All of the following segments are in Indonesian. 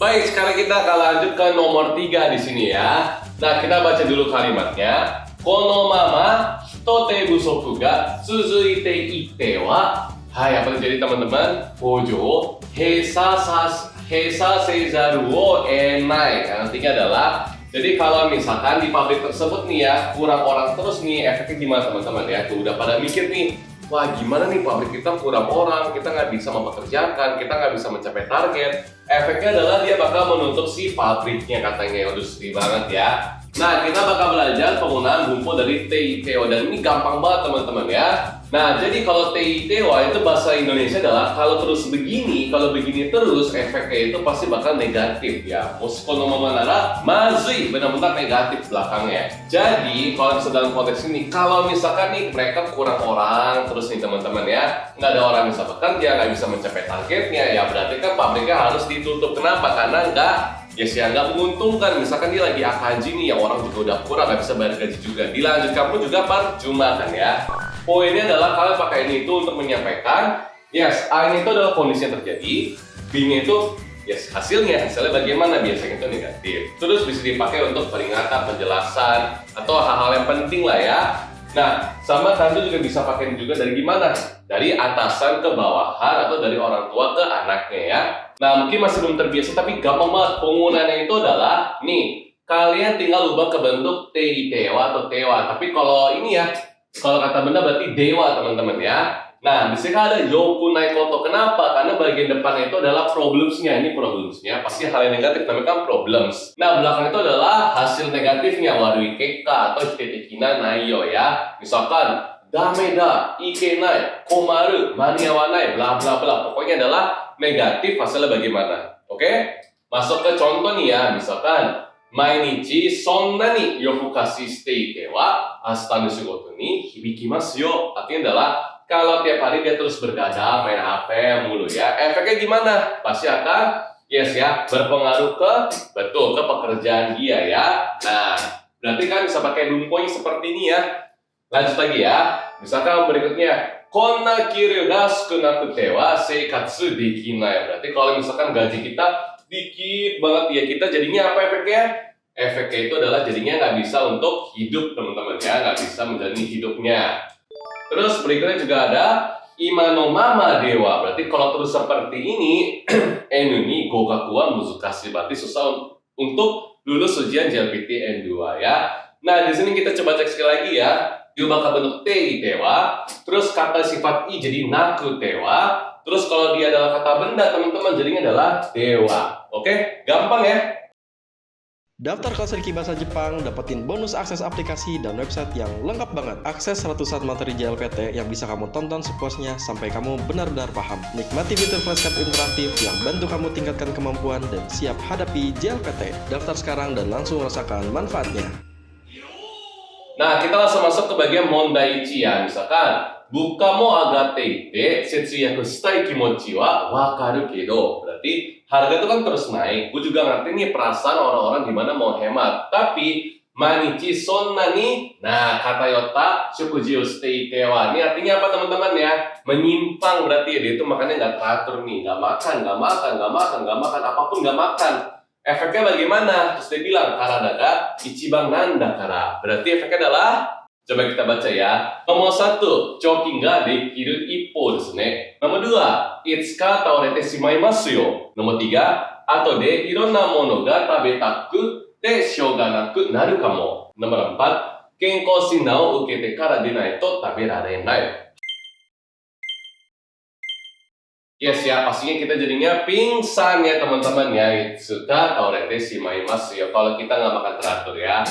Baik, sekarang kita akan lanjut ke nomor 3 di sini ya. Nah, kita baca dulu kalimatnya. Kono mama hitote busoku ga tsuzuite itte wa. Hai, apa terjadi teman-teman? Hojo heisa seizaru wo enai. Yang artinya adalah, jadi kalau misalkan di pabrik tersebut nih ya, kurang orang terus nih, efeknya gimana teman-teman ya? Tuh udah pada mikir nih, wah gimana nih pabrik kita kurang orang, kita nggak bisa mempekerjakan, kita nggak bisa mencapai target. Efeknya adalah dia bakal menutup si pabriknya katanya. Udah sedih banget ya. Nah, kita bakal belajar penggunaan bumpo dari teiteo, dan ini gampang banget teman-teman ya. Nah, jadi kalau teiteo itu bahasa Indonesia adalah kalau terus begini, kalau begini terus, efeknya itu pasti bakal negatif ya. Musko no mama nara mazui, benar-benar negatif belakangnya. Jadi, kalau dalam konteks ini, kalau misalkan nih mereka kurang orang, terus nih teman-teman ya, nggak ada orang bisa bekerja, nggak bisa mencapai targetnya, ya berarti kan pabriknya harus ditutup. Kenapa? Karena nggak menguntungkan. Misalkan dia lagi akaji nih, yang orang juga udah kurang, nggak bisa bayar gaji juga. Dilanjutkan pun juga percuma kan ya. Poinnya adalah kalian pakai ini itu untuk menyampaikan, yes, A ini itu adalah kondisi yang terjadi, B-nya itu, yes, hasilnya bagaimana, biasanya itu negatif. Terus bisa dipakai untuk peringatan, penjelasan, atau hal-hal yang penting lah ya. Nah, sama kalian juga bisa pakai juga dari gimana? Dari atasan ke bawahan atau dari orang tua ke anaknya ya. Nah, mungkin masih belum terbiasa, tapi gampang banget. Penggunaannya itu adalah, nih, kalian tinggal ubah ke bentuk tewa atau tewa. Tapi kalau ini ya, kalau kata benda berarti dewa teman-teman ya. Nah, di sini ada yokunai koto. Kenapa? Karena bagian depannya itu adalah problems-nya. Ini problems-nya pasti hal yang negatif, namanya kan problems. Nah, belakang itu adalah hasil negatifnya, warui keka atau hitetekina naiyo ya. Misalkan dameda, ikenai, komaru, maniawanai, bla bla bla. Pokoknya adalah negatif, hasilnya bagaimana. Oke? Masuk ke contoh nih ya, misalkan mainichi sonna ni yofukashi shite ite wa ashita no shigoto ni hibikimasu yo. Artinya adalah kalau tiap hari dia terus bergadang main HP mulu ya, efeknya gimana? Pasti akan yes ya, berpengaruh ke betul ke pekerjaan dia ya. Nah, berarti kan bisa pakai dumpoing seperti ini ya. Lanjut lagi ya. Misalkan berikutnya, konna kiryu ga sukunakute wa seikatsu dekinai. Berarti kalau misalkan gaji kita dikit banget ya, kita jadinya apa efeknya? Efeknya itu adalah jadinya nggak bisa untuk hidup teman-teman ya, nggak bisa menjalani hidupnya. Terus berikutnya juga ada imano mama dewa. Berarti kalau terus seperti ini, enu ni gokaku wa muzukashi. Berarti susah untuk lulus ujian JLPT N2 ya. Nah, di sini kita coba cek sekali lagi ya. Diubah ke bentuk tei tewa, terus kata sifat i jadi naku tewa, terus kalau dia adalah kata benda teman-teman jadinya adalah dewa. Oke, gampang ya. Daftar kelas Riki Bahasa Jepang, dapetin bonus akses aplikasi dan website yang lengkap banget. Akses ratusan materi JLPT yang bisa kamu tonton sepuasnya sampai kamu benar-benar paham. Nikmati fitur flashcard interaktif yang bantu kamu tingkatkan kemampuan dan siap hadapi JLPT. Daftar sekarang dan langsung rasakan manfaatnya. Nah, kita langsung masuk ke bagian mondaichi ya. Misalkan, buka mo agate ite setsuyaku shitai kimochi wa wakaru kedo. Berarti harga itu kan terus naik. Gue juga ngerti nih perasaan orang-orang gimana mau hemat. Tapi manichi sonna ni, nah kata yota shukuji o shite ite wa. Ini artinya apa teman-teman ya? Menyimpang berarti ya, dia itu makannya nggak teratur nih, nggak makan, apapun nggak makan. Efeknya bagaimana? Terus dia bilang, karadaga ichiban nanda kara. Berarti efeknya adalah, coba kita baca ya. Nomor 1, chokin ga dekiru ippo desu ne. Nomor 2, itsuka taorete shimaimasu yo. Nomor 3, ato de ironna mono ga tabetaku te shouganaku naru kamo. Nomor 4, kenkou shindan o ukete kara denai to taberarenai. Yes ya, pastinya kita jadinya pingsan ya teman-teman ya. Suka taorete shimaimasu ya, kalau kita nggak makan teratur ya.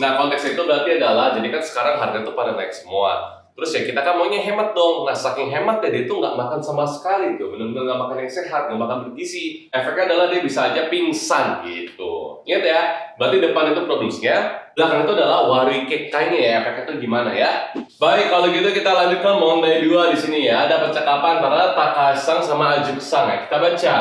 Nah, konteks itu berarti adalah, jadi kan sekarang harga itu pada naik semua. Terus ya kita kan maunya hemat dong. Nah, saking hemat ya dia tuh nggak makan sama sekali tuh. Bener-bener nggak makan yang sehat, nggak makan bergizi. Efeknya adalah dia bisa aja pingsan gitu. Ingat ya, berarti depan itu problemsnya, belakang itu adalah warui kekkainya ya. Efeknya itu gimana ya? Baik, kalau gitu kita lanjut ke mondai 2 di sini ya. Ada percakapan antara Takasang sama Ajuk-san ya. Kita baca.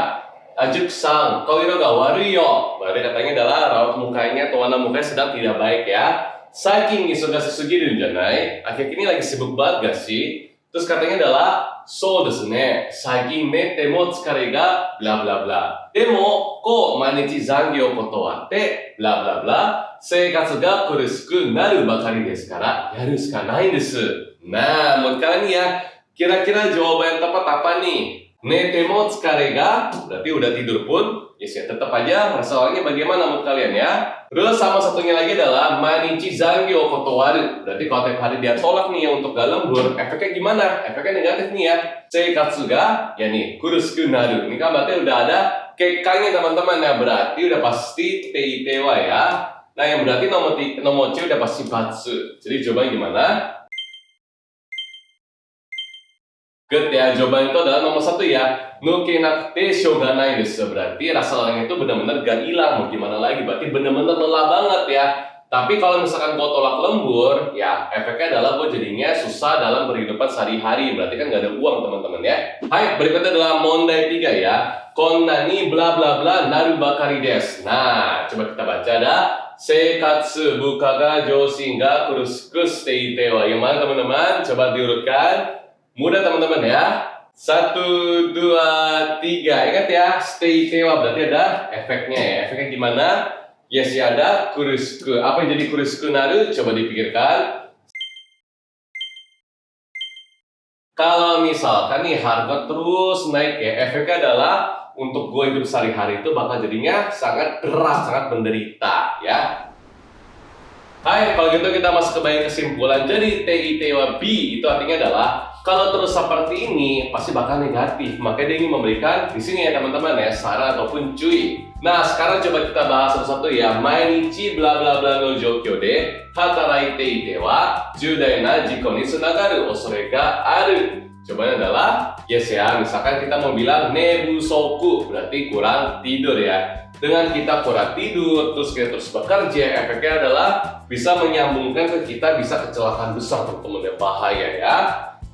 Ajuk-san, kawiro ga warui yo. Berarti katanya adalah raut mukanya atau warna mukanya sedang tidak baik ya. Saking isogashi sugiru janai. Akhir ini lagi sibuk banget gak sih? Terus katanya adalah so desu ne, saikin nete mo tsukare ga bla bla bla. Demo ko mainichi zangyo kotowatte bla bla bla. Seikatsu ga kurushiku naru bakari desu kara yaru shika nai desu. Nah, menurut kalian nih ya, kira-kira jawaban yang tepat apa nih? Nete mo tsukare ga, berarti udah tidur pun, yes ya tetap aja masalahnya bagaimana menurut kalian ya. Terus sama satunya lagi adalah mainichi zangyo kotowaru, berarti kalau tiap hari dia tolak nih ya untuk gak lembur, efeknya gimana? Efeknya negatif nih ya. Seikatsu ga, ya nih, kurushiku naru. Ini kan berarti udah ada kekanya teman-teman ya, berarti udah pasti teitewa ya. Nah yang berarti nomor C udah pasti batsu. Jadi jawabannya gimana? Good ya, jawaban itu adalah nomor 1 ya. Nukenakute shoganai desu. Berarti rasa lelah itu benar-benar gak hilang. Mau gimana lagi? Berarti benar-benar lelah banget ya. Tapi kalau misalkan gue tolak lembur, ya efeknya adalah gue jadinya susah dalam berhidupan sehari-hari. Berarti kan gak ada uang teman-teman ya. Hai, berikutnya adalah mondai 3 ya. Konnani bla bla bla naru bakari desu. Nah, coba kita baca dah. Seikatsu buka ga joushin ga kurushiku shite wa. Yang mana teman-teman? Coba diurutkan. Mudah teman-teman ya. 1, 2, 3. Ingat ya, stay tewa berarti ada efeknya ya. Efeknya gimana? Yes ya ada kurushiku. Apa yang jadi kurushiku naru? Coba dipikirkan. Kalau misalkan nih harga terus naik ya, efeknya adalah untuk gue hidup sehari-hari itu bakal jadinya sangat berat, sangat menderita ya. Hai, kalau gitu kita masuk ke bagian kesimpulan. Jadi TITWA B itu artinya adalah kalau terus seperti ini pasti bakal negatif. Makanya dia ingin memberikan di sini ya teman-teman ya saran ataupun cuy. Nah sekarang coba kita bahas satu-satu ya. Mainichi bla bla bla no joukyo de hataraite ite wa judai na jiko ni tsunagaru osore ga aru. Cobanya adalah yes ya. Misalkan kita mau bilang nebusoku berarti kurang tidur ya. Dengan kita kurang tidur, terus kita terus bekerja, efeknya adalah bisa menyambungkan ke kita bisa kecelakaan besar teman-teman yang bahaya ya.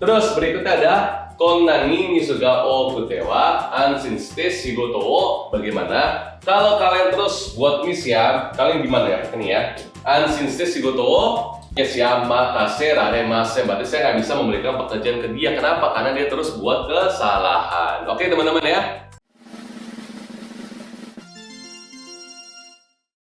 Terus berikutnya ada konnani misu ga okute wa anshin shite shigoto wo bagaimana? Kalau kalian terus buat miss ya, kalian gimana ya ini ya? Anshin shite shigoto wo yes ya makase raremasen. Berarti saya nggak bisa memberikan pekerjaan ke dia. Kenapa? Karena dia terus buat kesalahan. Oke teman-teman ya.